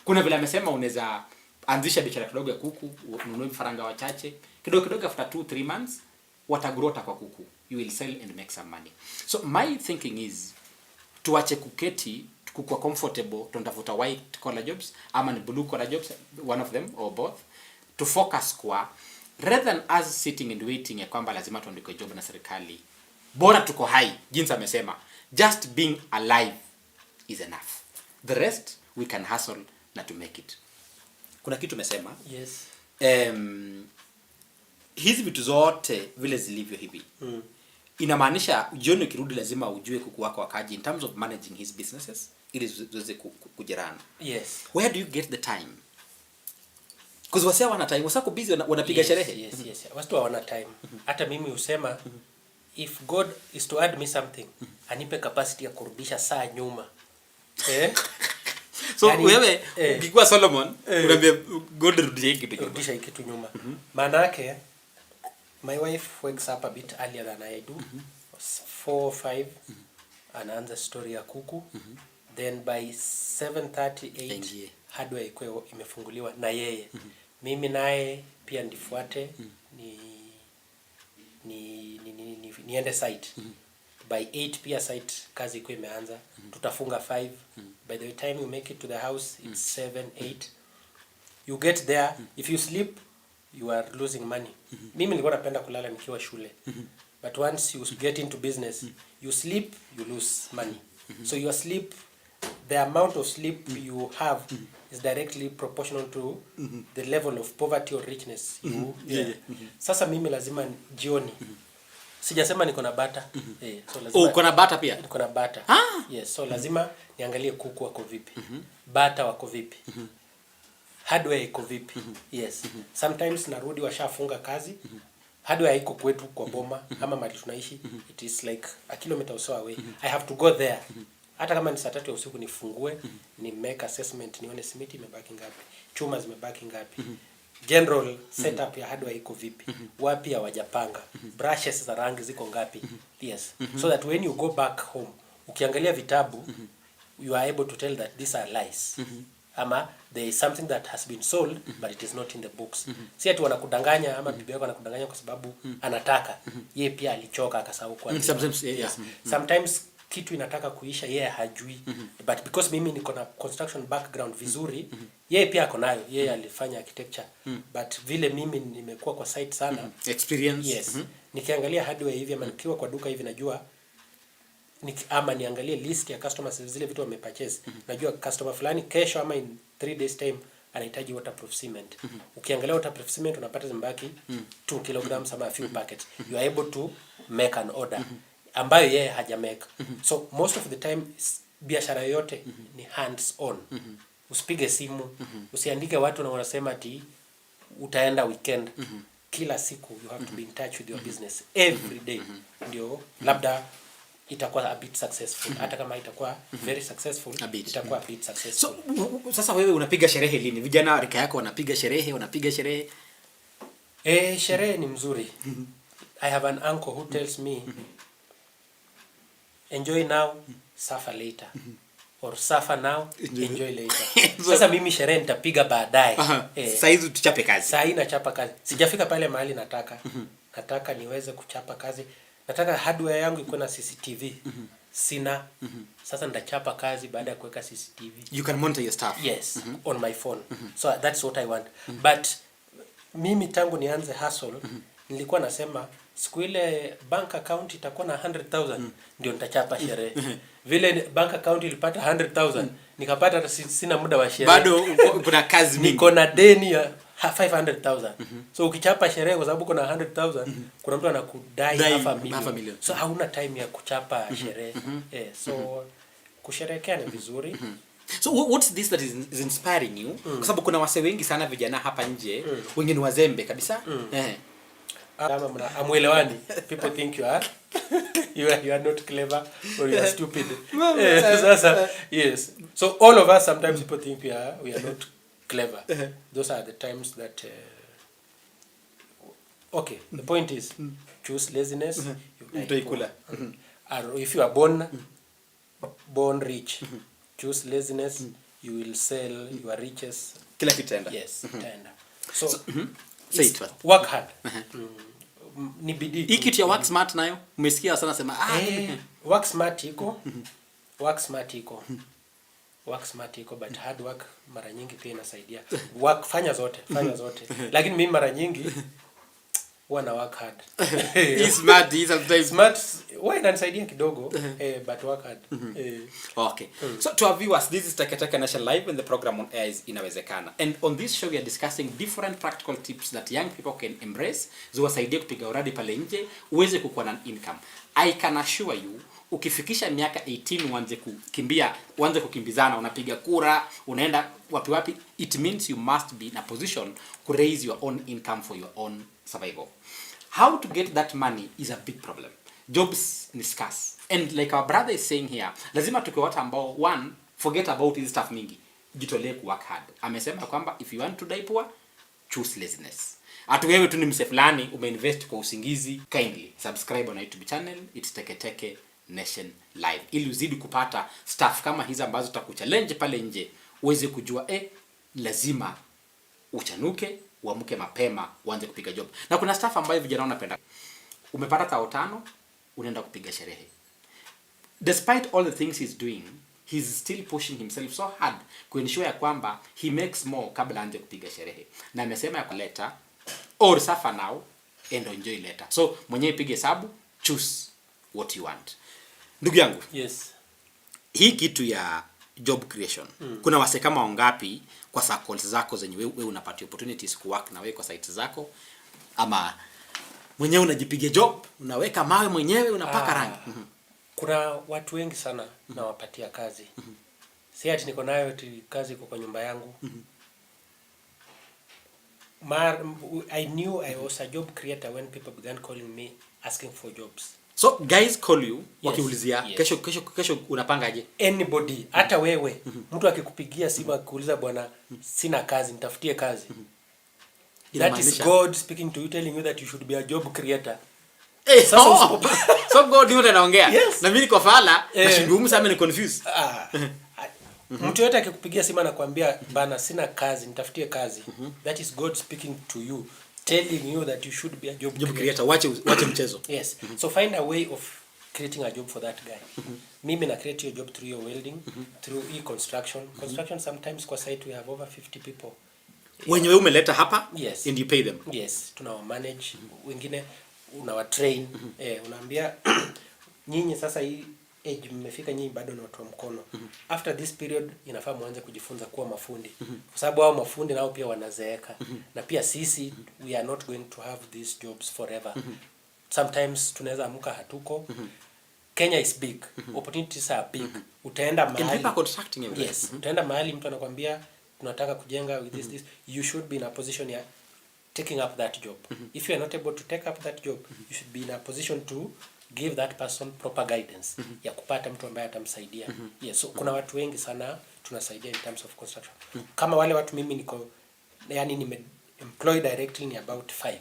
Kuna vile amesema unaweza anzisha biashara kidogo ya kuku, ununue vifaranga wachache, kidogo after 2-3 months watagrota kwa kuku. You will sell and make some money. So my thinking is tuache kuketi kukua comfortable, tunatafuta white collar jobs ama ni blue collar jobs, one of them or both, to focus kwa rather than us sitting and waiting ya kwamba lazima tuandike job na serikali. Bora tuko hai, jinsi amesema, just being alive is enough. The rest we can hustle na to make it. Kuna kitu umesema? Yes. Hizi vitu zote vile zilivyo hivi. Inamaanisha jioni ukirudi lazima ujue kuku wako wakaji in terms of managing his businesses ili ziweze kujirana. Yes. Where do you get the time? Because wasa wana time, wasa ko busy wanapiga sherehe. Yes. Watu hawana time. Hata mimi husema if God is to add me something, anipe capacity ya kurudisha saa nyuma. So yani, wewe ukikuwa Solomon unaambia God rudisha kitu nyuma. Maana yake my wife wakes up a bit earlier than I do. 4 or 5 anaanza story ya kuku. Then by 7:38 hardware iko imefunguliwa na yeye. Mimi naye pia ndifuate niende site. By 8 pia site kazi iko imeanza. Tutafunga 5. By the time you make it to the house it's 7-8. You get there, if you sleep you are losing money. Mimi nilikuwa napenda kulala nikiwa shule. But once you get into business, you sleep, you lose money. So your sleep, the amount of sleep you have is directly proportional to the level of poverty or richness you Sasa mimi lazima jioni. Sijasema niko na bata. So lazima uko na bata pia? Niko na bata. Yes, so lazima niangalie kuku wako vipi. Bata wako vipi. Hardware iko vipi. Yes. Sometimes narudi washafunga kazi. Hardware iko kwetu kwa boma ama mahali tunaishi. It is like a kilometer or so away. I have to go there. Hata kama ni saa 3 ya usiku nifungue, ni make assessment, nione simiti imebaki ngapi, chuma zimebaki ngapi. General setup ya hardware iko vipi. Wapi hawajapanga. Brushes za rangi ziko ngapi. Yes. So that when you go back home, ukiangalia vitabu, you are able to tell that these are lies. Ama there is something that has been sold but it is not in the books. Si ati wanakudanganya ama bibi yako anakudanganya kwa sababu anataka. Yeye pia alichoka akasahau kwa. Sometimes Sometimes kitu inataka kuisha yeye hajui. But because mimi niko na construction background vizuri, yeye pia ako nayo, yeye alifanya architecture. But vile mimi nimekuwa kwa site sana, experience. Yes. Nikiangalia hardware hivi ama nikiwa kwa duka hivi najua ama niangalie list ya customers zile vitu wamepurchase. Najua customer fulani kesho ama in 3 days time anahitaji waterproof cement. Ukiangalia waterproof cement unapata zimbaki 2 kilograms ama a few packets. You are able to make an order ambayo yeye haja make. So most of the time biashara yote ni hands on. Usipige simu, usiandike watu na wanasema ati utaenda weekend. Kila siku you have to be in touch with your business every day. Ndio labda itakuwa a bit successful. Hata kama itakuwa very successful, itakuwa a bit successful. So sasa wewe unapiga sherehe lini? Vijana rika yako wanapiga sherehe? Sherehe ni mzuri. I have an uncle who tells me enjoy now, suffer later. Or suffer now, enjoy later. Sasa mimi sherehe nitapiga baadaye. Sasa hizi tuchape kazi. Sasa hii nachapa kazi. Sijafika pale mahali nataka. Nataka niweze kuchapa kazi. Nataka hardware yangu ikuwe na CCTV. Sina. Sasa nitachapa kazi baada ya kuweka CCTV. You can monitor your stuff. Yes, on my phone. So that's what I want. But mimi tangu nianze hustle, nilikuwa nasema siku ile bank account itakuwa na 100,000 ndio nitachapa sherehe. Vile bank account ilipata 100,000 nikapata sina muda wa sherehe. Bado kuna kazi mingi. Niko na deni ya 500,000. So ukichapa sherehe kwa sababu kuna 100,000, kuna mtu anakudai half a million. So hauna time ya kuchapa sherehe. So kusherehekea ni vizuri. So what's this that is inspiring you? Kwa sababu kuna wase wengi sana vijana hapa nje, wengine wazembe kabisa. Amuelewani. People think you are you are not clever or you are stupid. Yes. So all of us sometimes people think we are not clever. Those are the times that okay, the point is choose laziness, or if you are born rich, choose laziness, you will sell your riches. Kila kitenda. Yes, tenda. So say it first. Work hard. Ni bidii. Hii kitu ya work smart nayo umesikia sana sema work smart iko. Work smart iko but hard work mara nyingi pia inasaidia. Fanya zote. Lakini mimi mara nyingi huwa na work hard. He's smart, he's sometimes smart. Why inanisaidia kidogo but work hard. Okay. So to our viewers, this is Teketeke Nation Live and the program on air is Inawezekana. And on this show we are discussing different practical tips that young people can embrace ziwasaidie kupiga uradi pale nje uweze kukuwa na income. I can assure you ukifikisha miaka 18 uanze kukimbizana, unapiga kura, unaenda wapi, it means you must be in a position to raise your own income for your own survival. How to get that money is a big problem. Jobs ni scarce. And like our brother is saying here, lazima tukiwa watu ambao one, forget about this stuff mingi. Jitolee ku work hard. Amesema kwamba if you want to die poor, choose laziness. Atu wewe tu ni mse fulani umeinvest kwa usingizi, kindly subscribe on YouTube channel. It's Teketeke Nation Live. Ili uzidi kupata stuff kama hizi ambazo tutakuchallenge pale nje, uweze kujua lazima uchanuke, uamke mapema, uanze kupiga job. Na kuna stuff ambayo vijana wanapenda. Umepata 5,000, unaenda kupiga sherehe. Despite all the things he's doing, he's still pushing himself so hard to ensure ya kwamba he makes more kabla aanze kupiga sherehe. Na amesema ya kuleta or suffer now and enjoy later. So mwenyewe pige hesabu, choose what you want. Ndugu yangu. Yes. Hii kitu ya job creation. Kuna wase kama wangapi kwa circles zako zenye wewe unapata opportunities ku work na wewe kwa sites zako, ama mwenyewe unajipiga job, unaweka mawe mwenyewe, unapaka rangi. Kuna watu wengi sana nawapatia kazi. Si ati niko nayo kazi kwa nyumba yangu. I knew I was a job creator when people began calling me asking for jobs. So guys call you wakiulizia kesho unapangaje? Anybody, hata wewe, mtu akikupigia simu akuuliza bwana sina kazi, nitafutie kazi. That is God speaking to you, telling you that you should be a job creator. So God ndio anaongea. Na mimi niko fala, nashindwa msame ni confused. Mtu yote akikupigia simu anakuambia bana sina kazi, nitafutie kazi. That is God speaking to you, telling you that you should be a job creator. Wache mchezo. Yes. So find a way of creating a job for that guy. Mimi na create your job through your welding, through construction. Construction sometimes kwa site we have over 50 people. Wenye wewe umeleta hapa, yes, and you pay them. Yes, tunawa manage, wengine unawa train, unaambia nyinyi sasa hii age mmefika, nyinyi bado ni watu wa mkono. After this period inafaa muanze kujifunza kuwa mafundi. Kwa sababu hao mafundi nao pia wanazeeka. Na pia sisi we are not going to have these jobs forever. Sometimes tunaweza amka hatuko. Kenya is big. Opportunities are big. Utaenda mahali contracting everywhere. Yes, utaenda mahali mtu anakuambia tunataka kujenga with this. You should be in a position ya taking up that job. If you are not able to take up that job, you should be in a position to give that person proper guidance ya kupata mtu ambaye atamsaidia. Yes, so kuna watu wengi sana tunasaidia in terms of construction. Kama wale watu mimi niko yani nime employ directly ni about 5.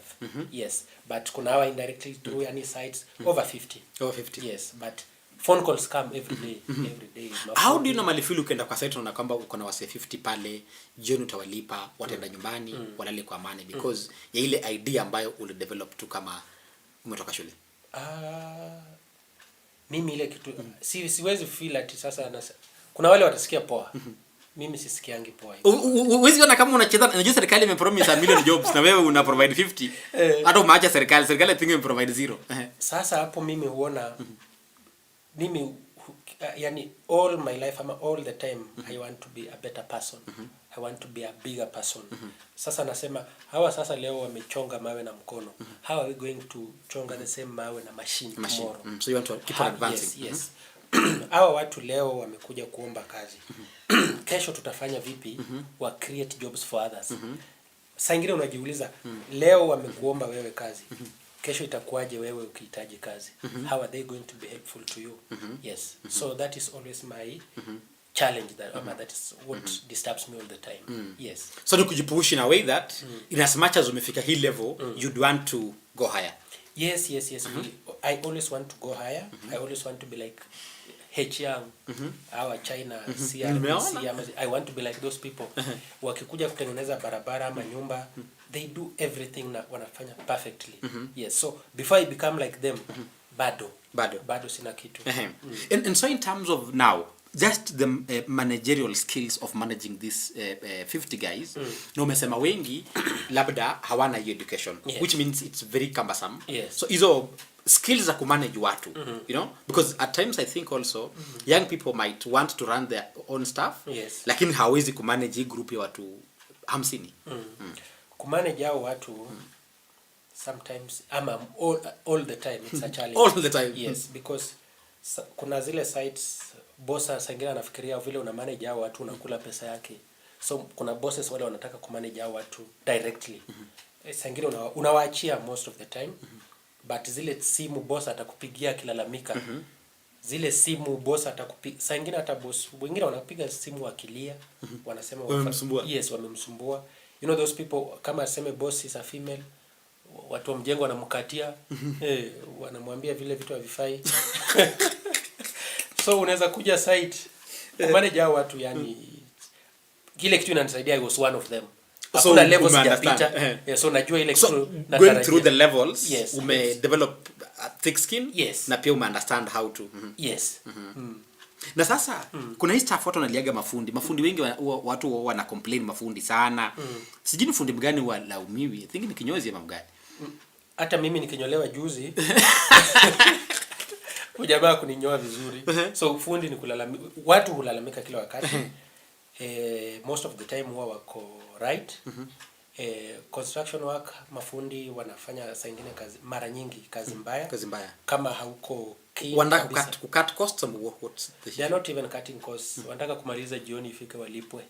Yes, but kuna hawa indirectly through any sites over 50. Over 50. Yes, but phone calls come every day. Every day. How do you normally feel ukienda kwa site na kwamba uko na wase 50 pale, jioni utawalipa, wataenda nyumbani, walale kwa amani because ya ile idea ambayo uli develop tu kama umetoka shule? Mimi ile kitu siwezi feel ati sasa kuna wale watasikia poa. Mimi sisikiangi poa. Uwezi ona kama unacheza, unajua serikali imepromise a million jobs na wewe una provide 50. Hata umaacha serikali I think provide 0. Sasa hapo mimi huona mimi yani all my life all the time I want to be a better person. I want to be a bigger person. Sasa nasema hawa sasa leo wamechonga mawe na mkono. How are we going to chonga the same mawe na machine tomorrow? So you want to keep on advancing. Yes. Hawa watu leo wamekuja kuomba kazi. Kesho tutafanya vipi wa create jobs for others? Sasa ingine unajiuliza leo wamekuomba wewe kazi. Kesho itakuwaje wewe ukihitaji kazi? How are they going to be helpful to you? Yes. So that is always my challenge that is what disturbs me all the time. Yes. So to kujipush in a way that in as much as umefika hii level, you'd want to go higher. Yes. I always want to go higher. I always want to be like H Young, our China, I want to be like those people. Wakikuja kutengeneza barabara ama nyumba, they do everything na wanafanya perfectly. Yes, so before I become like them, bado sina kitu. And so in terms of now, just the managerial skills of managing these 50 guys, na umesema wengi labda hawana hiyo education, which means it's very cumbersome. So hizo skills za kumanage watu, you know, because at times I think also young people might want to run their own stuff, lakini hawezi kumanage hii group ya watu 50. Kumanage hao watu sometimes all the time it's a challenge. All the time. Yes, because kuna zile sites bossa sangina anafikiria vile una manage hao watu unakula pesa yake. So kuna bosses wale wanataka kumanage hao watu directly. Sangina unawaachia most of the time. But zile simu boss atakupigia akilalamika. Zile simu boss atakupigia. Saa nyingine hata boss wengine wanapiga simu wakilia, wanasema wamemsumbua. Yes, wamemsumbua. You know those people kama aseme boss is a female, watu wa mjengo wanamkatia, wanamwambia vile vitu havifai. So unaweza kuja site kumanage hao watu yani kile kitu inanisaidia I was one of them. So levels sijapita. So najua ile kitu going through the levels, develop a thick skin, na pia understand how to. Yes. Na sasa kuna hii staff watu wanaliaga mafundi wengi watu wana complain mafundi sana. Sijui ni fundi mgani walaumiwi. I think ni kinyozi ama mgani. Hata mimi nikinyolewa juzi. Ujamaa kuninyoa vizuri. So fundi ni kulalamika. Watu hulalamika kila wakati. Most of the time huwa wako right. Construction work mafundi wanafanya saa nyingine kazi mara nyingi kazi mbaya. Kama hauko wanataka kucut costs and what they are not even cutting costs. Wanataka kumaliza jioni ifike walipwe.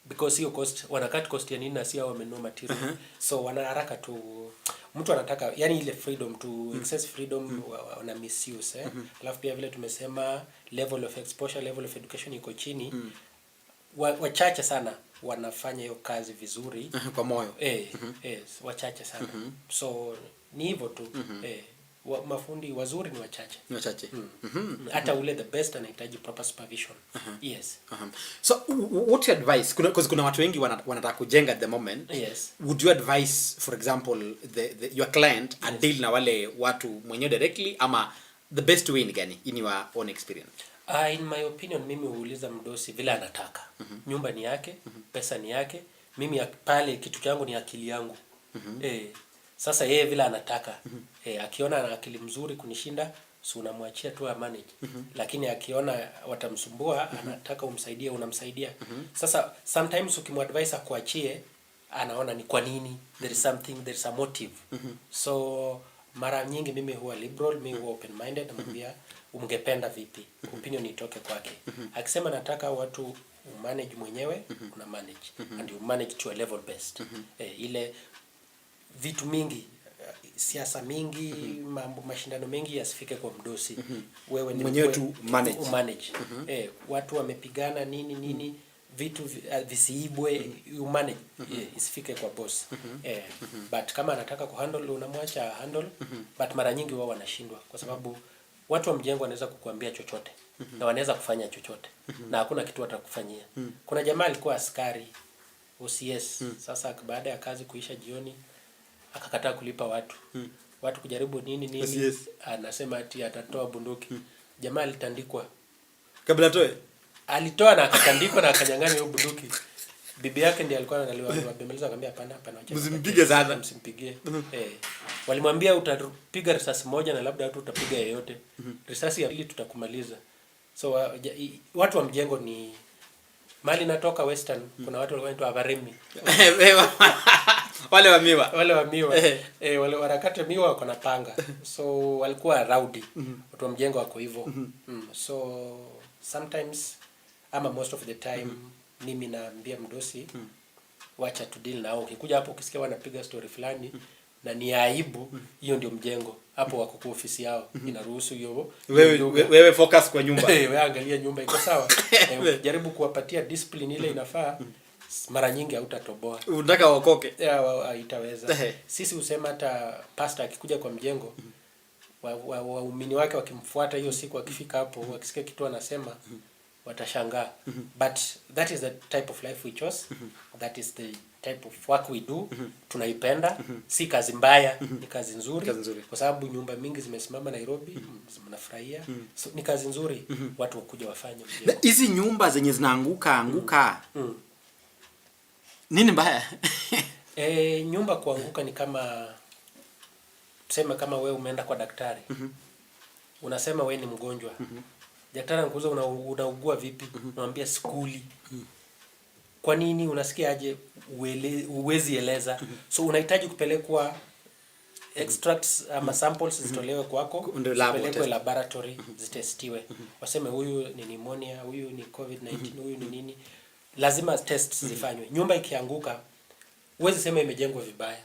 Because hiyo cost wanacut cost ya nini na si hao wamenunua material. So wana haraka tu mtu anataka yani ile freedom to excess freedom wana misuse. Alafu pia vile tumesema level of exposure, level of education iko chini. Wachache sana wanafanya hiyo kazi vizuri kwa moyo. Wachache sana. So ni hivyo tu. Mafundi wazuri ni wachache. Hata ule the best anahitaji proper supervision. Yes. So what you advise kuna watu wengi wanataka kujenga at the moment. Would you advise for example your client deal na wale watu mwenyewe directly ama the best way ni gani in your own experience? In my opinion, mimi huuliza mdosi vile anataka. Nyumba ni yake, pesa ni yake, mimi pale kitu changu ni akili yangu. Sasa yeye vile anataka. Akiona ana akili mzuri kunishinda, si unamwachia tu manage. Lakini akiona watamsumbua, anataka umsaidie, unamsaidia. Sasa sometimes ukimwadvise akuachie, anaona ni kwa nini, there is something, there is a motive. So mara nyingi mimi huwa liberal, mimi huwa open minded, namwambia ungependa vipi, opinion itoke kwake. Akisema nataka watu manage mwenyewe, una manage and you manage to a level best. Ile vitu mingi, siasa mingi, mashindano mengi yasifike kwa mdosi. Wewe ni mwenyewe tu manage. Watu wamepigana nini vitu visiibwe, you manage, isifike kwa boss. But kama anataka kuhandle, unamwacha handle. But mara nyingi wao wanashindwa kwa sababu watu wa mjengo wanaweza kukuambia chochote na wanaweza kufanya chochote na hakuna kitu watakufanyia. Kuna jamaa alikuwa askari OCS. Sasa baada ya kazi kuisha jioni akakataa kulipa watu. Watu kujaribu nini OCS. Anasema ati atatoa bunduki. Jamaa alitandikwa. Kabla toe? Alitoa na akatandikwa na akanyang'anywa hiyo bunduki. Bibi yake ndiye alikuwa analiwabembeleza, akamwambia hapana, msimpige sana. Msimpigie. Walimwambia utapiga risasi moja na labda hata utapiga yeyote. Risasi ya pili tutakumaliza. So watu wa mjengo ni mali natoka Western, kuna watu walikuwa wanaitwa Abaremi. Wale wa miwa. Wale warakate miwa wako na panga. So walikuwa rowdy. Watu wa mjengo wako hivyo. So sometimes ama most of the time mimi naambia mdosi wacha to deal nao. Ukikuja hapo ukisikia wanapiga story fulani na ni aibu, hiyo ndio mjengo. Hapo wako kwa ofisi yao. Inaruhusu hiyo. Wewe focus kwa nyumba. Wewe angalia nyumba iko sawa. Jaribu kuwapatia discipline ile inafaa. Mara nyingi hautatoboa. Unataka waokoke. Haitaweza. Sisi husema hata pastor akikuja kwa mjengo, waumini wake wakimfuata hiyo siku, akifika hapo wakisikia kitu anasema watashangaa. But that is the type of life we chose. That is the type of work we do. Tunaipenda. Si kazi mbaya, ni kazi nzuri. Kwa sababu nyumba mingi zimesimama Nairobi, mnafurahia. So ni kazi nzuri, watu wakuja wafanye mjengo. Hizi nyumba zenye zinaanguka nini mbaya? Nyumba kuanguka ni kama tuseme kama wewe umeenda kwa daktari. Unasema wewe ni mgonjwa. Daktari anakuuliza unaugua vipi? Unamwambia skuli. Kwa nini? Unasikia aje? Uwezi eleza. So unahitaji kupelekwa extracts ama samples zitolewe kwako, zipelekwe laboratory, zitestiwe. Waseme huyu ni pneumonia, huyu ni COVID-19, huyu ni nini. Lazima tests zifanywe. Nyumba ikianguka, huwezi sema imejengwa vibaya.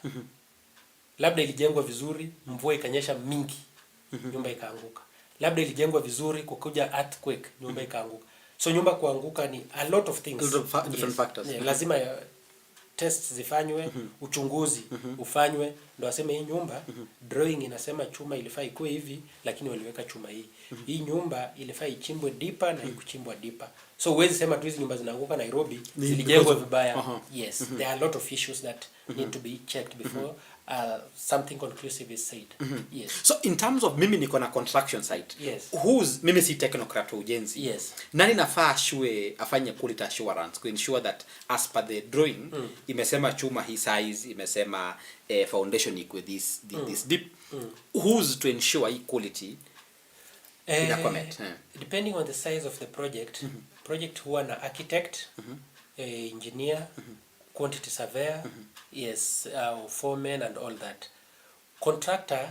Labda ilijengwa vizuri, mvua ikanyesha mingi, nyumba ikaanguka. Labda ilijengwa vizuri, kukuja earthquake, nyumba ikaanguka. So nyumba kuanguka ni a lot of things. Different factors. Lazima tests zifanywe, uchunguzi ufanywe, ndio waseme hii nyumba drawing inasema chuma ilifaa ikuwe hivi, lakini waliweka chuma hii. Hii nyumba ilifaa ichimbwe deeper na ikuchimbwa deeper. So huwezi sema tu hizi nyumba zinaanguka Nairobi zilijengwa vibaya. Yes, there are a lot of issues that need to be checked before something conclusive is said. Yes. So in terms of mimi niko na construction site. Yes. Mimi si technocrat wa ujenzi. Yes. Nani nafaa afanye quality assurance to ensure that as per the drawing imesema chuma hii size, imesema foundation iko this deep. Who's to ensure hii quality? Depending on the size of the project, project huwa na architect, engineer, quantity surveyor, yes, foreman and all that. Contractor